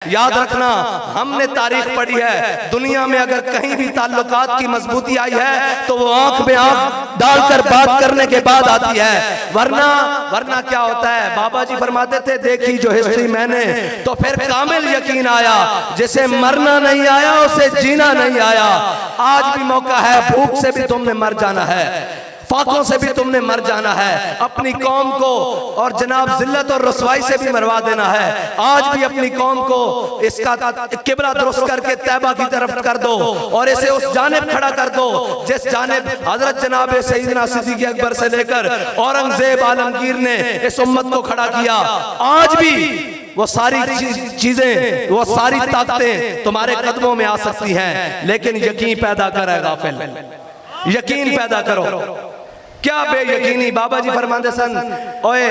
याद रखना, हमने तारीख पढ़ी है, दुनिया में अगर कहीं भी ताल्लुकात की मजबूती आई है तो वो आंख में आंख डालकर बात करने के बाद आती है। वरना क्या होता है, बाबा जी फरमाते थे, देखी जो हिस्ट्री मैंने तो फिर कामिल यकीन आया, जिसे मरना नहीं आया उसे जीना नहीं आया। आज भी मौका है, भूख से भी तुमने मर जाना है, फाकों से भी तुमने मर जाना है, अपनी कौम को और जनाब जिल्लत और रसवाई से भी मरवा देना है। आज भी अपनी कौम को इसका किबला दुरुस्त करके तैबा की तरफ कर दो और इसे उस जानिब खड़ा कर दो जिस जानिब हजरत जनाब सैयदना सिद्दीक़ अकबर से लेकर औरंगजेब आलमगीर ने इस उम्मत को खड़ा किया। आज भी वो सारी चीजें, वो सारी ताकतें तुम्हारे कदमों में आ सकती हैं, लेकिन यकीन पैदा करे गाफिल, यकीन पैदा करो। क्या बेयकीनी, बाबा जी फरमाते सन, ओए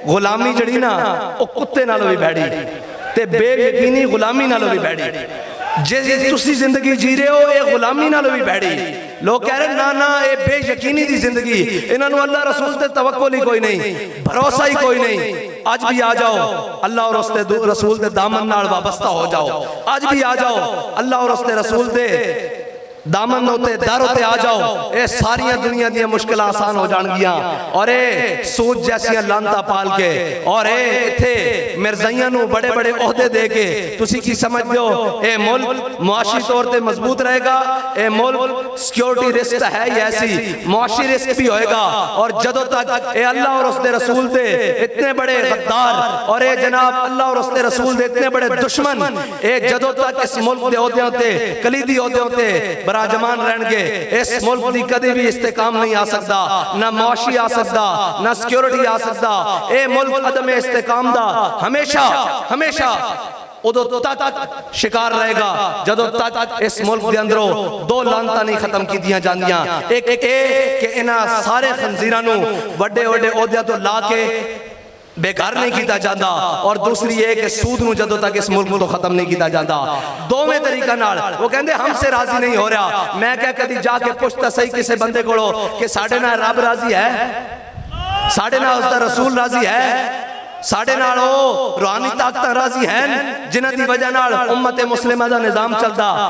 गुलामी जड़ी ना ओ कुत्ते नालों भी बैठी ते बेयकीनी गुलामी नालों भी बैठी। जे तुसी जिंदगी जी रहे हो ये गुलामी नालों भी बैठी। लोग कह रहे ना ना ये बेयकीनी दी जिंदगी, इन्होंने अल्लाह रसूल ते तवक्कुल ही कोई नहीं, भरोसा ही कोई नहीं। आज भी आ जाओ अल्लाह और उसके रसूल के दामन नाल वाबस्ता हो जाओ। आज भी आ जाओ अल्लाह और उसके रसूल दे दामन होते दर होते आ जाओ, ये सारिया दुनिया दी मुश्किल आसान हो जाएंगियां। और ये सूद जैसी लानता पाल के और इथे मिर्जाइयां नू बड़े बड़े ओहदे दे के तुसी की समझते हो ये मुल्क मुआशी तौर पे मजबूत रहेगा? ये मुल्क सिक्योरिटी रिस्क है ही ऐसी, मुआशी रिस्क भी होएगा। और जदों तक ये अल्लाह और उसके रसूल दे इतने बड़े गद्दार और ये जनाब अल्लाह और उसके रसूल दे इतने बड़े दुश्मन ये जदों तक इस मुल्क दे ओहदे होते कलीदी ओहदे होते जमान रहनगे, इस मुल्क की कभी भी इस्तेकाम नहीं आ सकता, ना मुआशी आ सकता, ना सिक्योरिटी आ सकता। ए मुल्क अदम इस्तेकाम दा हमेशा हमेशा उदों तक शिकार रहेगा जदों तक इस मुल्क के अंदरों दो लानता नहीं खत्म कीतियां जांदियां। एक कि इन्हां सारे खंजीरां नू वड्डे वड्डे ओहदियां तो ला के बेकार नहीं किया जाता, और दूसरी है कि सूद नूं जदों तक इस मुल्क तो खत्म नहीं किया जाता। दोवें तरीका नाल वो कहंदे हमसे राजी नहीं हो रहा। मैं क्या कदी जाके पुछता सही किसी बंदे कोलों कि साडे नाल रब राजी है, साडे नाल उसदा रसूल राजी है, साडे नाल ओ रूहानी ताकतां राजी हैं जिन्हां दी वजह नाल उम्मत मुस्लिमा दा निजाम चलदा।